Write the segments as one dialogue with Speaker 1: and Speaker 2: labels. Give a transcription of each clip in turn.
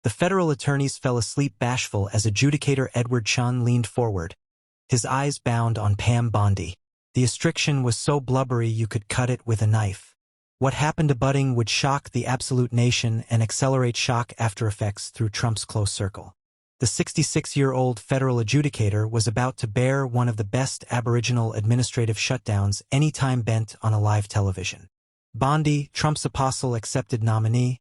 Speaker 1: The federal attorneys fell asleep bashful as adjudicator Edward Chen leaned forward, his eyes bound on Pam Bondi. The restriction was so blubbery you could cut it with a knife. What happened to Budding would shock the absolute nation and accelerate shock after effects through Trump's close circle. The 66-year-old federal adjudicator was about to bear one of the best Aboriginal administrative shutdowns any time bent on a live television. Bondi, Trump's apostle-accepted nominee,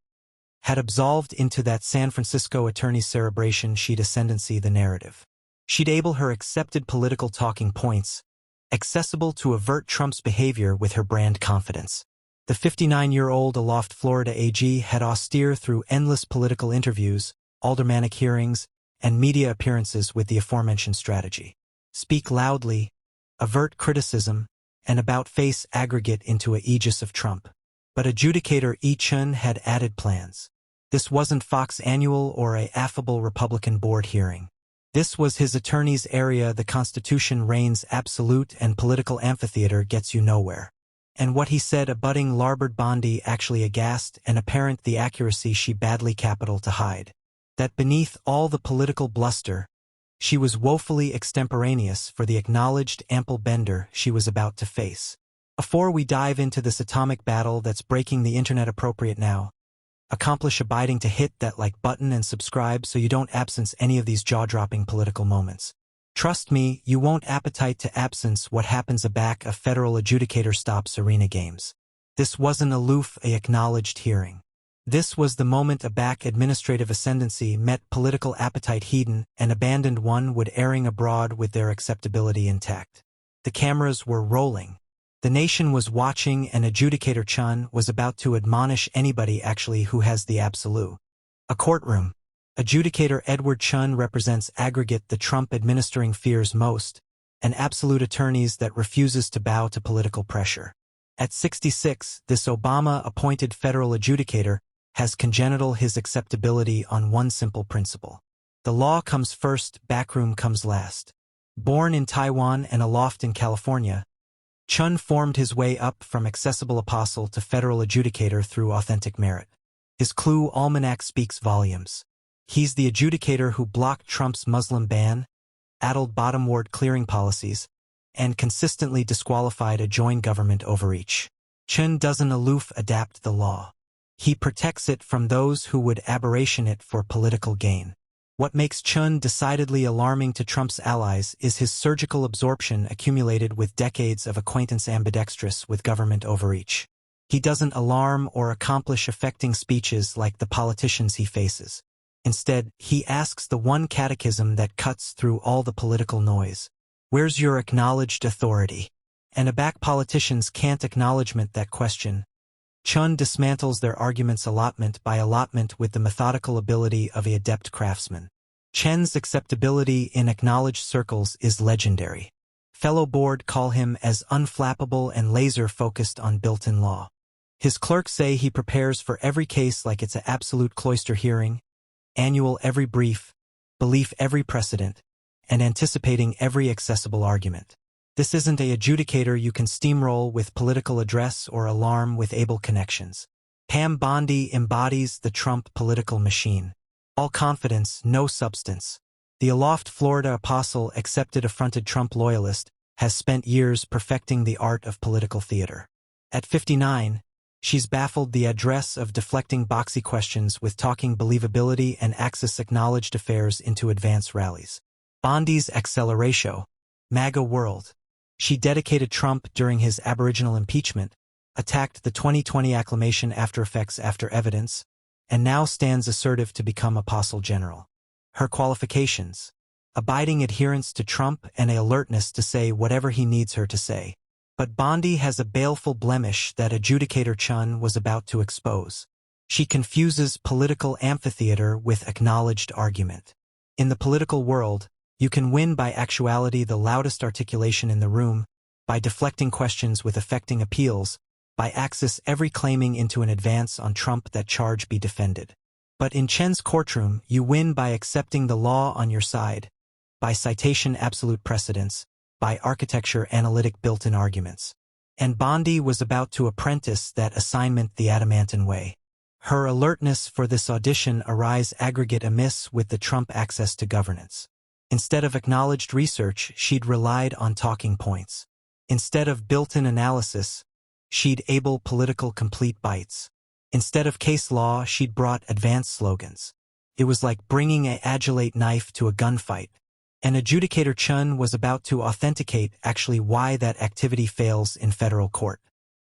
Speaker 1: had absolved into that San Francisco attorney's cerebration she'd ascendancy the narrative. She'd able her accepted political talking points, accessible to avert Trump's behavior with her brand confidence. The 59-year-old aloft Florida AG had austere through endless political interviews, aldermanic hearings, and media appearances with the aforementioned strategy. Speak loudly, avert criticism, and about-face aggregate into a aegis of Trump. But adjudicator Chen had added plans. This wasn't Fox Annual or a affable Republican board hearing. This was his attorney's area. The Constitution reigns absolute and political amphitheater gets you nowhere. And what he said abutting larboard Bondi actually aghast and apparent the accuracy she badly capital to hide. That beneath all the political bluster, she was woefully extemporaneous for the acknowledged ample bender she was about to face. Before we dive into this atomic battle that's breaking the internet appropriate now, accomplish abiding to hit that like button and subscribe so you don't absence any of these jaw-dropping political moments. Trust me, you won't appetite to absence what happens aback a federal adjudicator stops arena games. This wasn't aloof a acknowledged hearing. This was the moment aback administrative ascendancy met political appetite hedon and abandoned one would airing abroad with their acceptability intact. The cameras were rolling. The nation was watching and adjudicator Chen was about to admonish anybody actually who has the absolute. A courtroom. Adjudicator Edward Chen represents aggregate the Trump administering fears most, an absolute attorneys that refuses to bow to political pressure. At 66, this Obama-appointed federal adjudicator has congenital his acceptability on one simple principle. The law comes first, backroom comes last. Born in Taiwan and aloft in California, Chen formed his way up from accessible apostle to federal adjudicator through authentic merit. His clue almanac speaks volumes. He's the adjudicator who blocked Trump's Muslim ban, addled bottom ward clearing policies, and consistently disqualified a joint government overreach. Chen doesn't aloof adapt the law. He protects it from those who would aberration it for political gain. What makes Chen decidedly alarming to Trump's allies is his surgical absorption accumulated with decades of acquaintance ambidextrous with government overreach. He doesn't alarm or accomplish affecting speeches like the politicians he faces. Instead, he asks the one catechism that cuts through all the political noise. Where's your acknowledged authority? And aback politicians can't acknowledgement that question. Chen dismantles their arguments allotment by allotment with the methodical ability of an adept craftsman. Chen's acceptability in acknowledged circles is legendary. Fellow board call him as unflappable and laser-focused on built-in law. His clerks say he prepares for every case like it's an absolute cloister hearing, annual every brief, belief every precedent, and anticipating every accessible argument. This isn't a adjudicator you can steamroll with political address or alarm with able connections. Pam Bondi embodies the Trump political machine. All confidence, no substance. The aloft Florida apostle accepted affronted Trump loyalist has spent years perfecting the art of political theater. At 59, she's baffled the address of deflecting boxy questions with talking believability and access acknowledged affairs into advance rallies. Bondi's acceleratio, MAGA world. She dedicated Trump during his Aboriginal impeachment, attacked the 2020 acclamation after effects after evidence, and now stands assertive to become Apostle General. Her qualifications: abiding adherence to Trump and an alertness to say whatever he needs her to say. But Bondi has a baleful blemish that adjudicator Chen was about to expose. She confuses political amphitheater with acknowledged argument. In the political world, you can win by actuality, the loudest articulation in the room, by deflecting questions with affecting appeals, by axis every claiming into an advance on Trump that charge be defended. But in Chen's courtroom, you win by accepting the law on your side, by citation absolute precedents, by architecture analytic built-in arguments. And Bondi was about to apprentice that assignment the adamantine way. Her alertness for this audition arise aggregate amiss with the Trump access to governance. Instead of acknowledged research, she'd relied on talking points. Instead of built-in analysis, she'd able political complete bites. Instead of case law, she'd brought advanced slogans. It was like bringing a adulate knife to a gunfight. And adjudicator Chen was about to authenticate actually why that activity fails in federal court.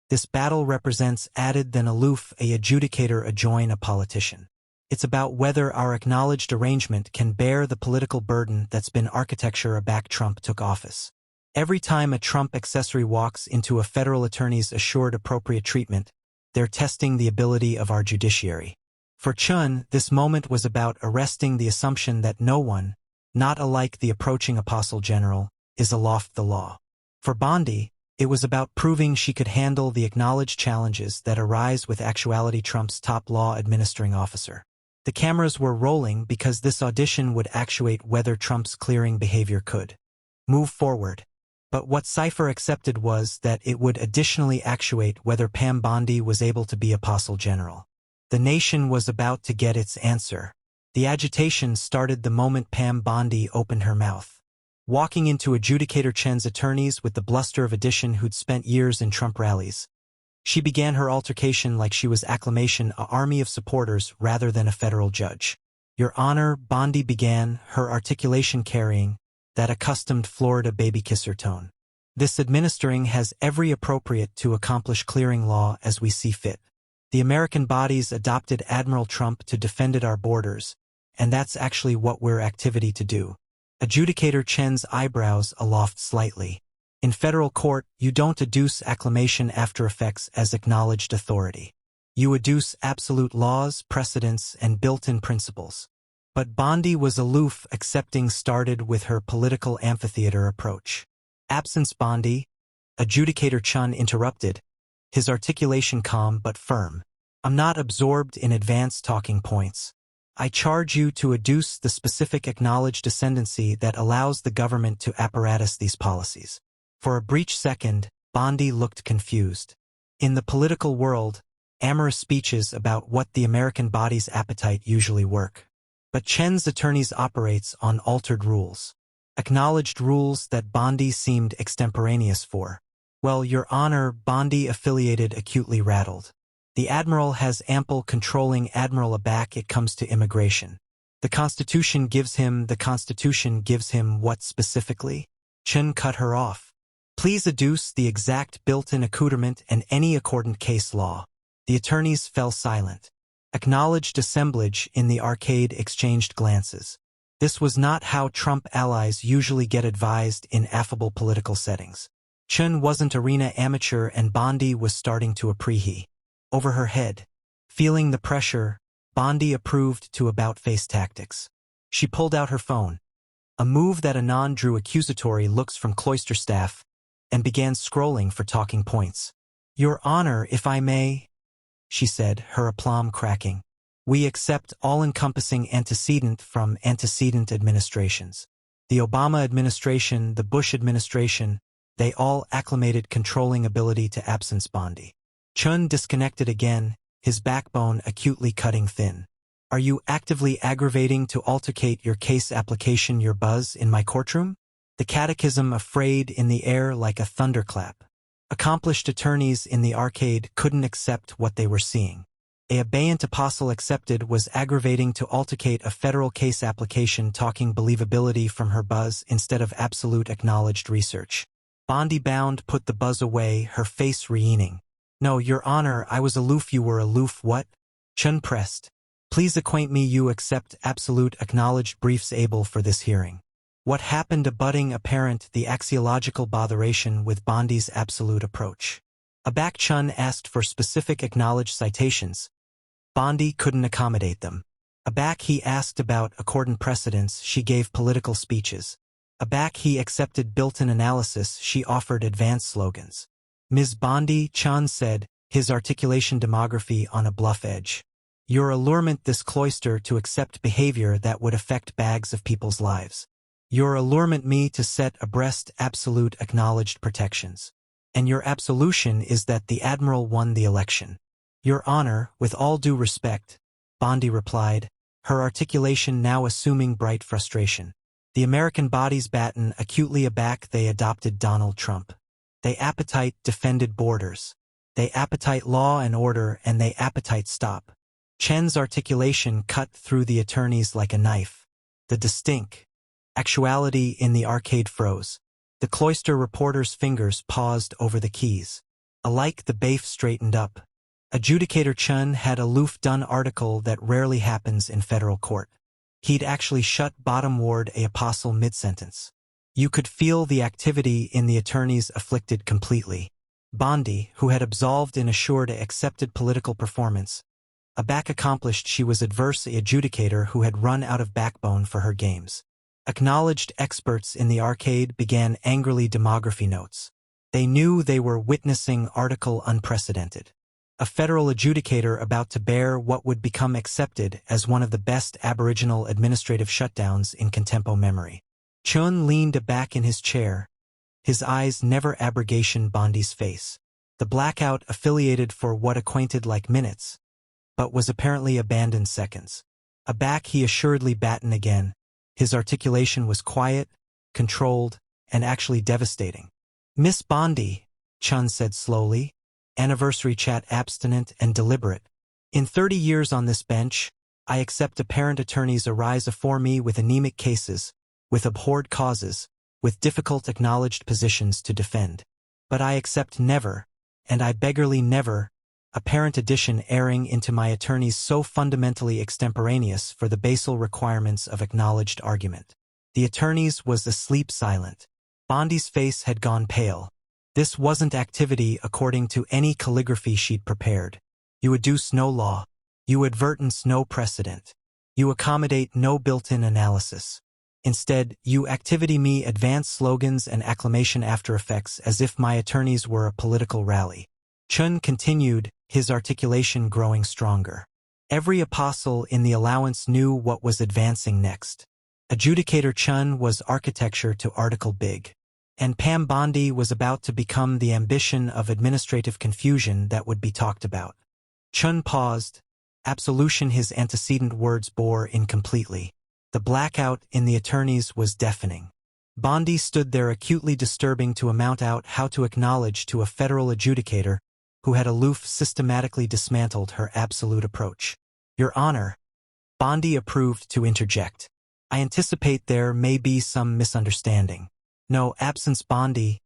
Speaker 1: This battle represents added than aloof a adjudicator adjoin a politician. It's about whether our acknowledged arrangement can bear the political burden that's been architecture aback Trump took office. Every time a Trump accessory walks into a federal attorney's assured appropriate treatment, they're testing the ability of our judiciary. For Chen, this moment was about arresting the assumption that no one, not alike the approaching apostle general, is aloft the law. For Bondi, it was about proving she could handle the acknowledged challenges that arise with actuality Trump's top law administering officer. The cameras were rolling because this audition would actuate whether Trump's clearing behavior could move forward. But what Cypher accepted was that it would additionally actuate whether Pam Bondi was able to be apostle general. The nation was about to get its answer. The agitation started the moment Pam Bondi opened her mouth. Walking into adjudicator Chen's attorneys with the bluster of addition who'd spent years in Trump rallies, she began her altercation like she was acclamation an army of supporters rather than a federal judge. Your Honor, Bondi began, her articulation carrying that accustomed Florida baby kisser tone. This administering has every appropriate to accomplish clearing law as we see fit. The American bodies adopted Admiral Trump to defend our borders, and that's actually what we're activity to do. Adjudicator Chen's eyebrows aloft slightly. In federal court, you don't adduce acclamation after effects as acknowledged authority. You adduce absolute laws, precedents, and built-in principles. But Bondi was aloof, accepting started with her political amphitheater approach. Absence Bondi, adjudicator Chen interrupted, his articulation calm but firm. I'm not absorbed in advanced talking points. I charge you to adduce the specific acknowledged ascendancy that allows the government to apparatus these policies. For a brief second, Bondi looked confused. In the political world, amorous speeches about what the American body's appetite usually work. But Chen's attorneys operates on altered rules. Acknowledged rules that Bondi seemed extemporaneous for. Well, Your Honor, Bondi affiliated acutely rattled. The Admiral has ample controlling Admiral aback it comes to immigration. The Constitution gives him what specifically? Chen cut her off. Please adduce the exact built-in accoutrement and any accordant case law. The attorneys fell silent. Acknowledged assemblage in the arcade exchanged glances. This was not how Trump allies usually get advised in affable political settings. Chen wasn't arena amateur and Bondi was starting to preheat. Over her head. Feeling the pressure, Bondi approved to about-face tactics. She pulled out her phone, a move that anon drew accusatory looks from cloister staff, and began scrolling for talking points. Your Honor, if I may, she said, her aplomb cracking. We accept all-encompassing antecedent from antecedent administrations. The Obama administration, the Bush administration, they all acclimated controlling ability to absence Bondi. Chen disconnected again, his backbone acutely cutting thin. Are you actively aggravating to altercate your case application your buzz in my courtroom? The catechism afraid in the air like a thunderclap. Accomplished attorneys in the arcade couldn't accept what they were seeing. A abeyant apostle accepted was aggravating to altercate a federal case application talking believability from her buzz instead of absolute acknowledged research. Bondi bound put the buzz away, her face reening. No, Your Honor, I was aloof. You were aloof. What? Chen pressed. Please acquaint me you accept absolute acknowledged briefs able for this hearing. What happened abutting apparent the axiological botheration with Bondi's absolute approach. Aback Chen asked for specific acknowledged citations. Bondi couldn't accommodate them. Aback he asked about accordant precedents, she gave political speeches. Aback he accepted built-in analysis, she offered advanced slogans. Ms. Bondi, Chen said, his articulation demography on a bluff edge. Your allurement this cloister to accept behavior that would affect bags of people's lives. Your allurement me to set abreast absolute acknowledged protections. And your absolution is that the Admiral won the election. Your Honor, with all due respect, Bondi replied, her articulation now assuming bright frustration. The American bodies batten acutely aback they adopted Donald Trump. They appetite defended borders. They appetite law and order and they appetite stop. Chen's articulation cut through the attorneys like a knife. The distinct actuality in the arcade froze. The cloister reporter's fingers paused over the keys. Alike the bafe straightened up. Adjudicator Chen had aloof done article that rarely happens in federal court. He'd actually shut bottom ward a apostle mid-sentence. You could feel the activity in the attorneys afflicted completely. Bondi, who had absolved and assured a accepted political performance, aback accomplished she was adverse a adjudicator who had run out of backbone for her games. Acknowledged experts in the arcade began angrily demography notes. They knew they were witnessing article unprecedented. A federal adjudicator about to bear what would become accepted as one of the best Aboriginal administrative shutdowns in contempo memory. Chun leaned back in his chair, his eyes never abrogation Bondi's face. The blackout affiliated for what acquainted like minutes, but was apparently abandoned seconds. Aback he assuredly batten again. His articulation was quiet, controlled, and actually devastating. Miss Bondi, Chun said slowly, anniversary chat abstinent and deliberate. In 30 years on this bench, I accept apparent attorneys arise afore me with anemic cases, with abhorred causes, with difficult acknowledged positions to defend. But I accept never, and I beggarly never, apparent addition erring into my attorneys so fundamentally extemporaneous for the basal requirements of acknowledged argument. The attorneys was asleep silent. Bondi's face had gone pale. This wasn't activity according to any calligraphy she'd prepared. You adduce no law. You advertence no precedent. You accommodate no built-in analysis. Instead, you activity me advance slogans and acclamation after effects as if my attorneys were a political rally. Chun continued, his articulation growing stronger. Every apostle in the allowance knew what was advancing next. Adjudicator Chun was architecture to article big. And Pam Bondi was about to become the ambition of administrative confusion that would be talked about. Chun paused. Absolution his antecedent words bore incompletely. The blackout in the attorneys was deafening. Bondi stood there acutely disturbing to amount out how to acknowledge to a federal adjudicator who had aloof systematically dismantled her absolute approach. Your Honor, Bondi approved to interject. I anticipate there may be some misunderstanding. No, absence Bondi.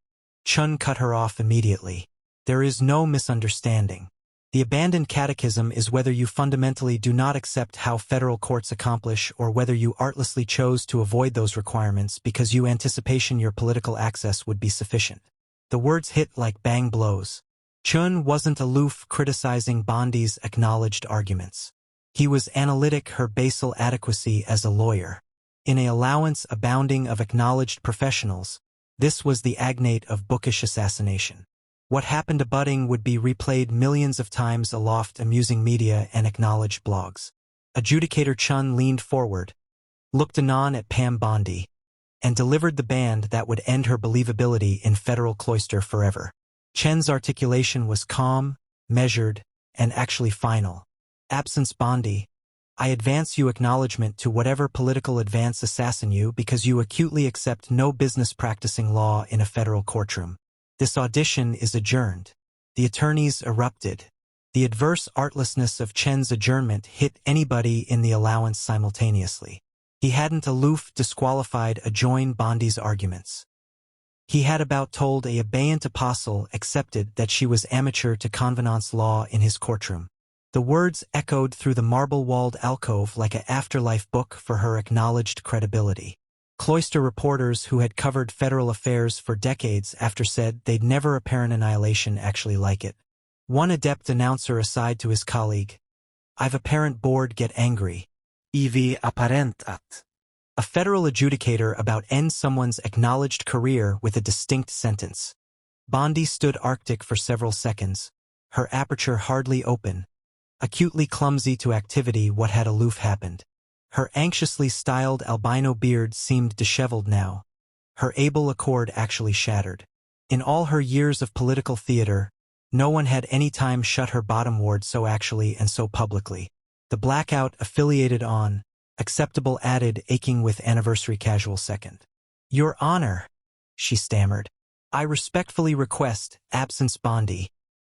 Speaker 1: Chun cut her off immediately. There is no misunderstanding. The abandoned catechism is whether you fundamentally do not accept how federal courts accomplish or whether you artlessly chose to avoid those requirements because you anticipation your political access would be sufficient. The words hit like bang blows. Chun wasn't aloof criticizing Bondi's acknowledged arguments. He was analytic her basal adequacy as a lawyer. In a allowance abounding of acknowledged professionals, this was the agnate of bookish assassination. What happened abutting would be replayed millions of times aloft amusing media and acknowledged blogs. Adjudicator Chun leaned forward, looked anon at Pam Bondi, and delivered the band that would end her believability in federal cloister forever. Chen's articulation was calm, measured, and actually final. Absence Bondi, I advance you acknowledgement to whatever political advance assassin you because you acutely accept no business practicing law in a federal courtroom. This audition is adjourned. The attorneys erupted. The adverse artlessness of Chen's adjournment hit anybody in the allowance simultaneously. He hadn't aloof disqualified adjoin Bondi's arguments. He had about told a abeyant apostle accepted that she was amateur to convenance law in his courtroom. The words echoed through the marble-walled alcove like an afterlife book for her acknowledged credibility. Cloister reporters who had covered federal affairs for decades after said they'd never apparent annihilation actually like it. One adept announcer aside to his colleague, I've apparent board get angry. EV apparent at. A federal adjudicator about end someone's acknowledged career with a distinct sentence. Bondi stood arctic for several seconds, her aperture hardly open, acutely clumsy to activity what had aloof happened. Her anxiously styled albino beard seemed disheveled now. Her able accord actually shattered. In all her years of political theater, No one had any time shut her bottom ward so actually and so publicly. The blackout affiliated on, acceptable added aching with anniversary casual second. Your Honor, she stammered. I respectfully request, absence Bondi.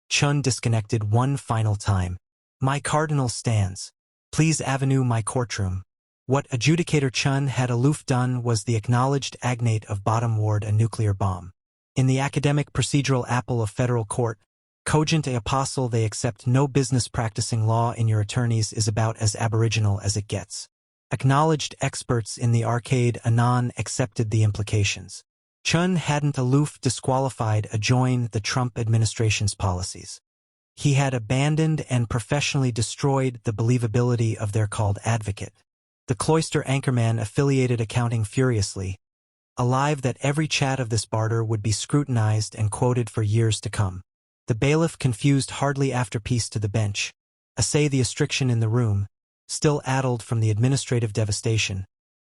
Speaker 1: Chen disconnected one final time. My cardinal stands. Please avenue my courtroom. What Adjudicator Chen had aloof done was the acknowledged agnate of bottom ward a nuclear bomb. In the academic procedural apple of federal court, cogent a apostle they accept no business practicing law in your attorneys is about as aboriginal as it gets. Acknowledged experts in the arcade anon accepted the implications. Chen hadn't aloof disqualified adjoin the Trump administration's policies. He had abandoned and professionally destroyed the believability of their called advocate. The cloister anchorman affiliated accounting furiously, alive that every chat of this barter would be scrutinized and quoted for years to come. The bailiff confused hardly after peace to the bench, assay the restriction in the room, still addled from the administrative devastation.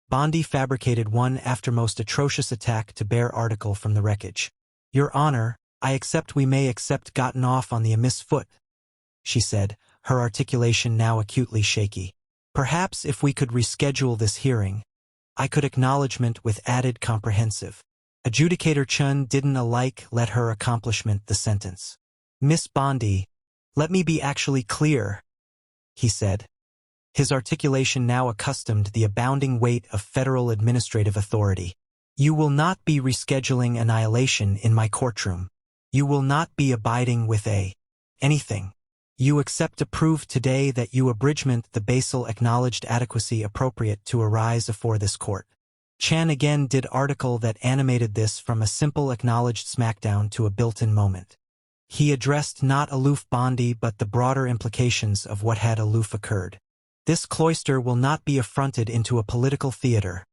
Speaker 1: Bondi fabricated one after most atrocious attack to bear article from the wreckage. Your Honor, I accept we may accept gotten off on the amiss foot, she said, her articulation now acutely shaky. Perhaps if we could reschedule this hearing, I could acknowledgement with added comprehensive. Adjudicator Chen didn't alike let her accomplishment the sentence. Miss Bondi, let me be actually clear, he said. His articulation now accustomed the abounding weight of federal administrative authority. You will not be rescheduling annihilation in my courtroom. You will not be abiding with anything. You accept to prove today that you abridgment the basal acknowledged adequacy appropriate to arise afore this court. Chan again did article that animated this from a simple acknowledged smackdown to a built-in moment. He addressed not aloof Bondi but the broader implications of what had aloof occurred. This cloister will not be affronted into a political theater,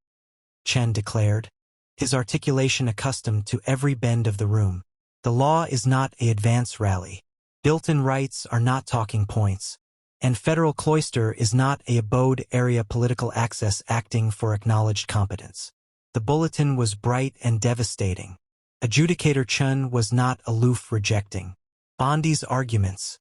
Speaker 1: Chen declared, his articulation accustomed to every bend of the room. The law is not a advance rally. Built-in rights are not talking points. And federal cloister is not a abode area political access acting for acknowledged competence. The bulletin was bright and devastating. Adjudicator Chen was not aloof rejecting Bondi's arguments.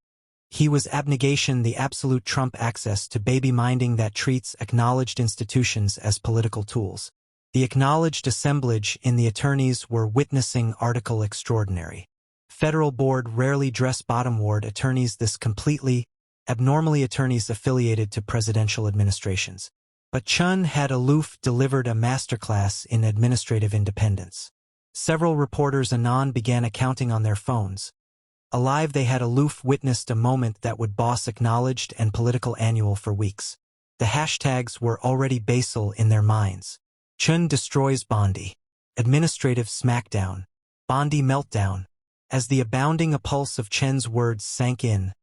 Speaker 1: He was abnegation the absolute trump access to baby-minding that treats acknowledged institutions as political tools. The acknowledged assemblage in the attorneys were witnessing article extraordinary. Federal board rarely dress bottom ward attorneys this completely, abnormally attorneys affiliated to presidential administrations. But Chen had aloof delivered a masterclass in administrative independence. Several reporters anon began accounting on their phones. Alive they had aloof witnessed a moment that would boss acknowledged and political annual for weeks. The hashtags were already basal in their minds. Chen destroys Bondi. Administrative smackdown. Bondi meltdown. As the abounding impulse of Chen's words sank in,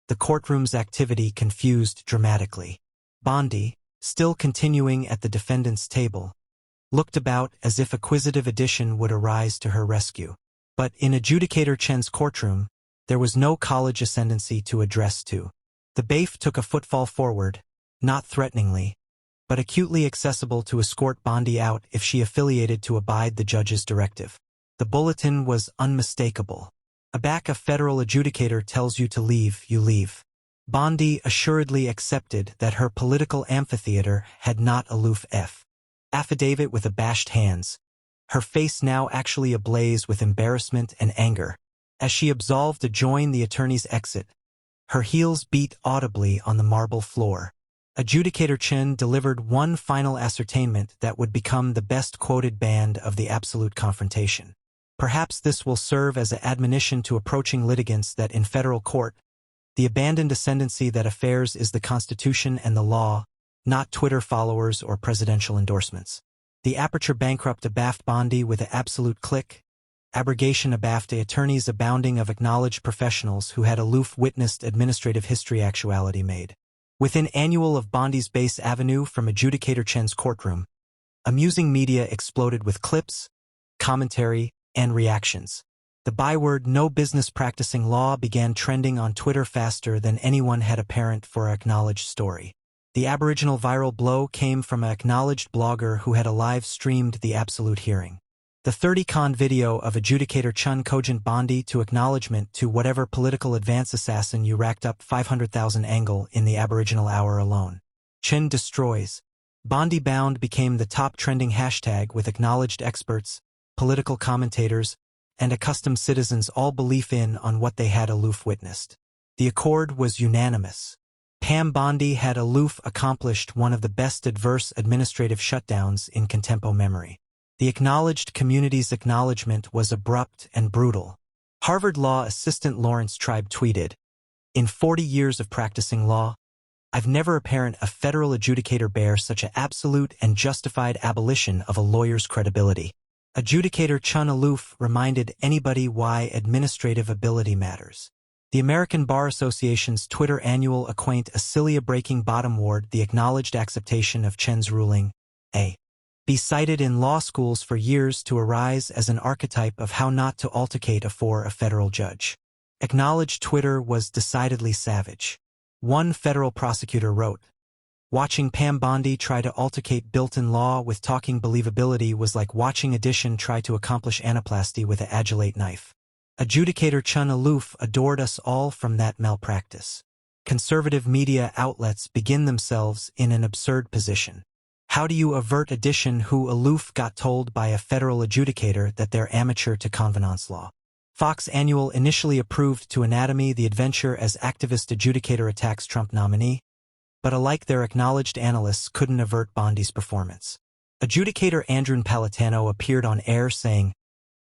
Speaker 1: the courtroom's activity confused dramatically. Bondi, still continuing at the defendant's table, looked about as if acquisitive addition would arise to her rescue. But in Adjudicator Chen's courtroom, there was no college ascendancy to address to. The bailiff took a footfall forward, not threateningly, but acutely accessible to escort Bondi out if she affiliated to abide the judge's directive. The bulletin was unmistakable. A federal adjudicator tells you to leave, you leave. Bondi assuredly accepted that her political amphitheater had not aloof affidavit with abashed hands, her face now actually ablaze with embarrassment and anger. As she absolved to join the attorney's exit, her heels beat audibly on the marble floor. Adjudicator Chen delivered one final ascertainment that would become the best-quoted band of the absolute confrontation. Perhaps this will serve as an admonition to approaching litigants that in federal court, the abandoned ascendancy that affairs is the Constitution and the law, not Twitter followers or presidential endorsements. The aperture bankrupt abaft Bondi with an absolute click, abrogation abaft attorneys abounding of acknowledged professionals who had aloof witnessed administrative history actuality made. Within annual of Bondi's base avenue from Adjudicator Chen's courtroom, amusing media exploded with clips, commentary, and reactions. The byword no business practicing law began trending on Twitter faster than anyone had apparent for an acknowledged story. The aboriginal viral blow came from an acknowledged blogger who had live streamed the absolute hearing. The 30-con video of adjudicator Chen cogent Bondi to acknowledgement to whatever political advance assassin you racked up 500,000 angle in the Aboriginal hour alone. Chen destroys. Bondi bound became the top trending hashtag with acknowledged experts, political commentators, and accustomed citizens all belief in on what they had aloof witnessed. The accord was unanimous. Pam Bondi had aloof accomplished one of the best adverse administrative shutdowns in contempo memory. The acknowledged community's acknowledgement was abrupt and brutal. Harvard law assistant Lawrence Tribe tweeted, "In 40 years of practicing law, I've never apparent a federal adjudicator bear such an absolute and justified abolition of a lawyer's credibility." Adjudicator Chen aloof reminded anybody why administrative ability matters. The American Bar Association's Twitter annual acquaint a cilia-breaking bottom ward the acknowledged acceptation of Chen's ruling, be cited in law schools for years to arise as an archetype of how not to altercate afore a federal judge. Acknowledged Twitter was decidedly savage. One federal prosecutor wrote, "Watching Pam Bondi try to altercate built-in law with talking believability was like watching addition try to accomplish anaplasty with an adulate knife." Adjudicator Chen aloof adored us all from that malpractice. Conservative media outlets begin themselves in an absurd position. How do you avert addition who aloof got told by a federal adjudicator that they're amateur to convenance law? Fox Annual initially approved to Anatomy the adventure as activist adjudicator attacks Trump nominee, but alike their acknowledged analysts couldn't avert Bondi's performance. Adjudicator Andrew Napolitano appeared on air saying,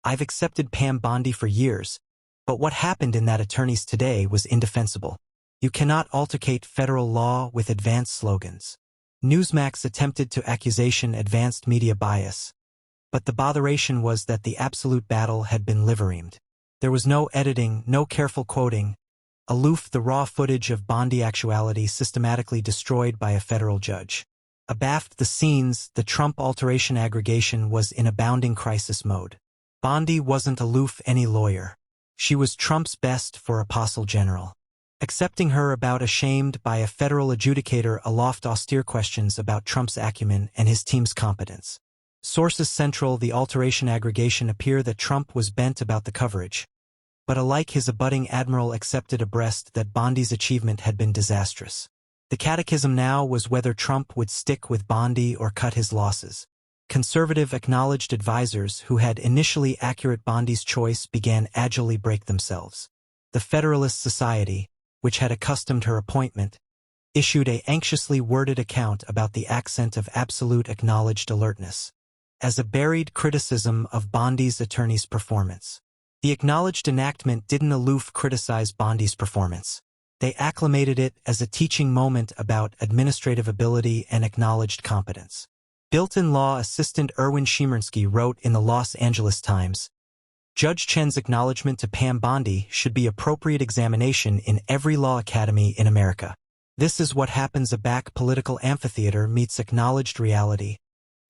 Speaker 1: "I've accepted Pam Bondi for years, but what happened in that attorneys today was indefensible. You cannot altercate federal law with advanced slogans." Newsmax attempted to accusation advanced media bias, but the botheration was that the absolute battle had been liver-reamed. There was no editing, no careful quoting. Aloof the raw footage of Bondi actuality systematically destroyed by a federal judge. Abaft the scenes, the Trump alteration aggregation was in abounding crisis mode. Bondi wasn't aloof any lawyer. She was Trump's best for apostle general. Accepting her about ashamed by a federal adjudicator aloft austere questions about Trump's acumen and his team's competence. Sources central the alteration aggregation appear that Trump was bent about the coverage, but alike his abutting admiral accepted abreast that Bondi's achievement had been disastrous. The catechism now was whether Trump would stick with Bondi or cut his losses. Conservative acknowledged advisors who had initially accurate Bondi's choice began agilely break themselves. The Federalist Society, which had accustomed her appointment, issued a anxiously worded account about the accent of absolute acknowledged alertness, as a buried criticism of Bondi's attorney's performance. The acknowledged enactment didn't aloof criticize Bondi's performance. They acclimated it as a teaching moment about administrative ability and acknowledged competence. Built-in law assistant Erwin Chemerinsky wrote in the Los Angeles Times, "Judge Chen's acknowledgement to Pam Bondi should be appropriate examination in every law academy in America. This is what happens a back political amphitheater meets acknowledged reality,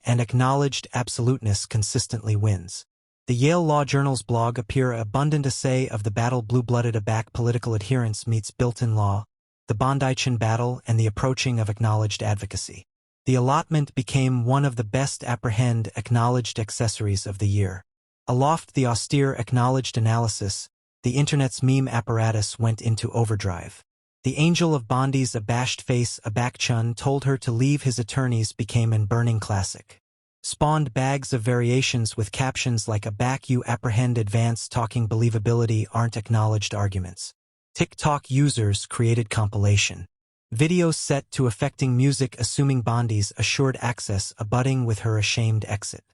Speaker 1: and acknowledged absoluteness consistently wins." The Yale Law Journal's blog appear abundant essay of the battle blue-blooded aback political adherence meets built-in law, the Bondi-Chen battle and the approaching of acknowledged advocacy. The allotment became one of the best apprehend acknowledged accessories of the year. Aloft the austere acknowledged analysis, the internet's meme apparatus went into overdrive. The angel of Bondi's abashed face Abak Chun told her to leave his attorneys became an burning classic. Spawned bags of variations with captions like Abak you apprehend advanced talking believability aren't acknowledged arguments. TikTok users created compilation videos set to affecting music assuming Bondi's assured access abutting with her ashamed exit.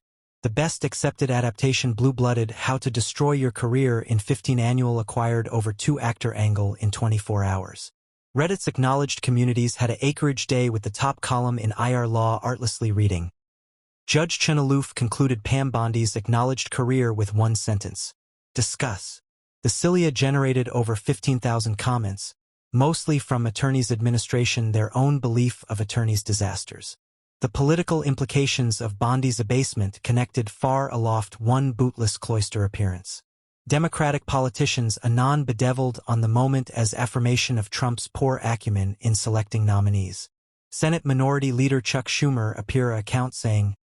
Speaker 1: The best accepted adaptation blue-blooded How to Destroy Your Career in 15 annual acquired over 2-actor angle in 24 hours. Reddit's acknowledged communities had an acreage day with the top column in IR Law artlessly reading, "Judge Chen aloof concluded Pam Bondi's acknowledged career with one sentence. Discuss." The cilia generated over 15,000 comments, mostly from attorneys' administration their own belief of attorneys' disasters. The political implications of Bondi's abasement connected far aloft one bootless cloister appearance. Democratic politicians anon bedeviled on the moment as affirmation of Trump's poor acumen in selecting nominees. Senate Minority Leader Chuck Schumer appear account saying,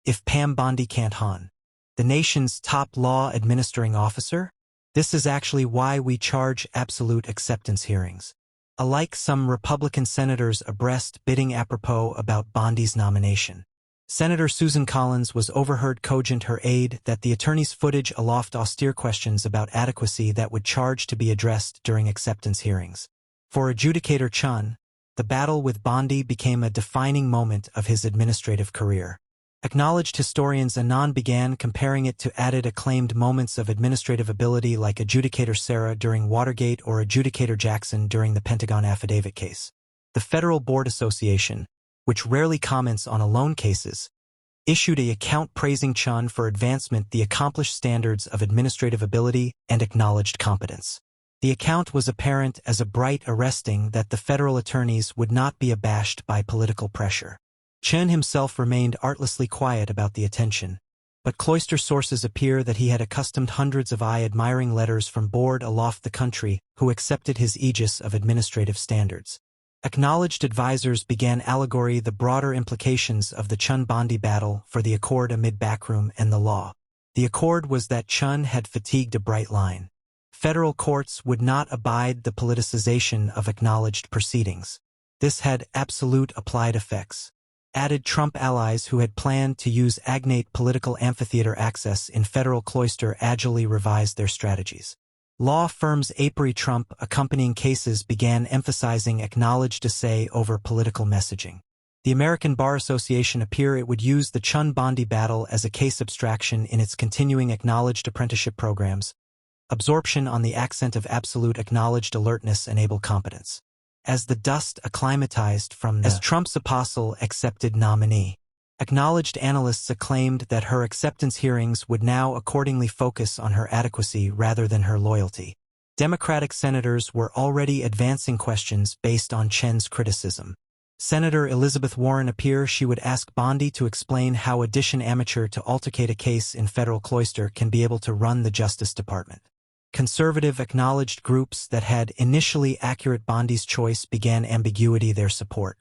Speaker 1: "If Pam Bondi can't hon The nation's top law administering officer? This is actually why we charge absolute acceptance hearings. Alike some Republican senators abreast bidding apropos about Bondi's nomination. Senator Susan Collins was overheard cogent her aide that the attorney's footage aloft austere questions about adequacy that would charge to be addressed during acceptance hearings. For adjudicator Chen, the battle with Bondi became a defining moment of his administrative career. Acknowledged historians anon began comparing it to added acclaimed moments of administrative ability like adjudicator Sarah during Watergate or adjudicator Jackson during the Pentagon affidavit case. The Federal Board Association, which rarely comments on alone cases, issued an account praising Chen for advancement the accomplished standards of administrative ability and acknowledged competence. The account was apparent as a bright arresting that the federal attorneys would not be abashed by political pressure. Chen himself remained artlessly quiet about the attention, but cloister sources appear that he had accustomed hundreds of eye-admiring letters from board aloft the country who accepted his aegis of administrative standards. Acknowledged advisors began allegory the broader implications of the Chen-Bondi battle for the accord amid backroom and the law. The accord was that Chen had fatigued a bright line. Federal courts would not abide the politicization of acknowledged proceedings. This had absolute applied effects. Added Trump allies who had planned to use agnate political amphitheater access in federal cloister agilely revised their strategies. Law firms Aprey Trump accompanying cases began emphasizing acknowledged essay over political messaging. The American Bar Association appear it would use the Chen-Bondi battle as a case abstraction in its continuing acknowledged apprenticeship programs. Absorption on the accent of absolute acknowledged alertness enable competence. As the dust acclimatized from as Trump's apostle accepted nominee. Acknowledged analysts acclaimed that her acceptance hearings would now accordingly focus on her adequacy rather than her loyalty. Democratic senators were already advancing questions based on Chen's criticism. Senator Elizabeth Warren appear she would ask Bondi to explain how addition amateur to altercate a case in federal cloister can be able to run the Justice Department. Conservative acknowledged groups that had initially accurate Bondi's choice began ambiguity their support.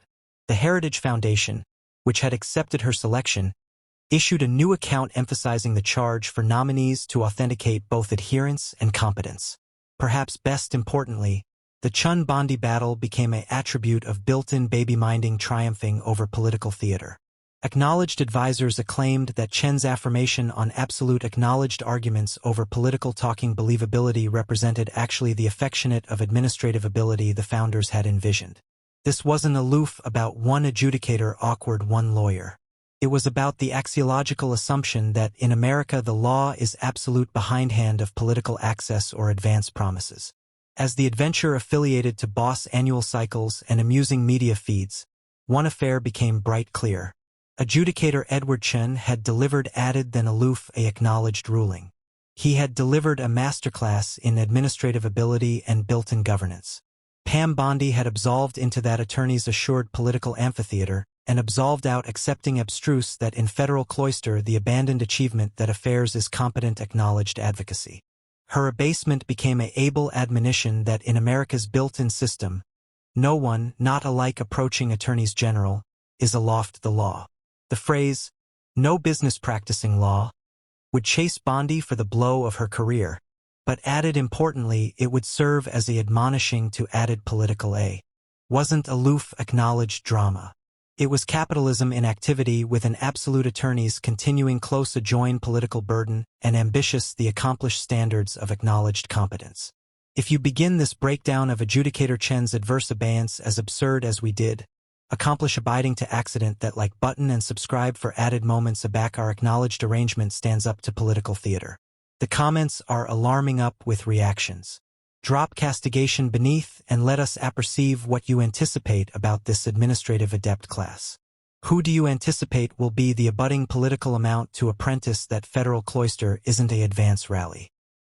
Speaker 1: The Heritage Foundation, which had accepted her selection, issued a new account emphasizing the charge for nominees to authenticate both adherence and competence. Perhaps best importantly, the Chen-Bondi battle became an attribute of built-in baby-minding triumphing over political theater. Acknowledged advisors acclaimed that Chen's affirmation on absolute acknowledged arguments over political talking believability represented actually the affectionate of administrative ability the founders had envisioned. This wasn't aloof about one adjudicator awkward one lawyer. It was about the axiological assumption that in America the law is absolute behindhand of political access or advance promises. As the adventure affiliated to boss annual cycles and amusing media feeds, one affair became bright clear. Adjudicator Judge Chen had delivered added than aloof a acknowledged ruling. He had delivered a masterclass in administrative ability and built-in governance. Pam Bondi had absolved into that attorney's assured political amphitheater, and absolved out accepting abstruse that in federal cloister the abandoned achievement that affairs is competent acknowledged advocacy. Her abasement became an able admonition that in America's built-in system, no one, not alike approaching attorneys general, is aloft the law. The phrase, no business practicing law, would chase Bondi for the blow of her career, but added importantly it would serve as a admonishing to added political wasn't aloof acknowledged drama. It was capitalism in activity with an absolute attorney's continuing close adjoin political burden and ambitious the accomplished standards of acknowledged competence. If you begin this breakdown of adjudicator Chen's adverse abeyance as absurd as we did, accomplish abiding to accident that like button and subscribe for added moments aback our acknowledged arrangement stands up to political theater. The comments are alarming up with reactions. Drop castigation beneath and let us apperceive what you anticipate about this administrative adept class. Who do you anticipate will be the abutting political amount to apprentice that federal cloister isn't a advance rally?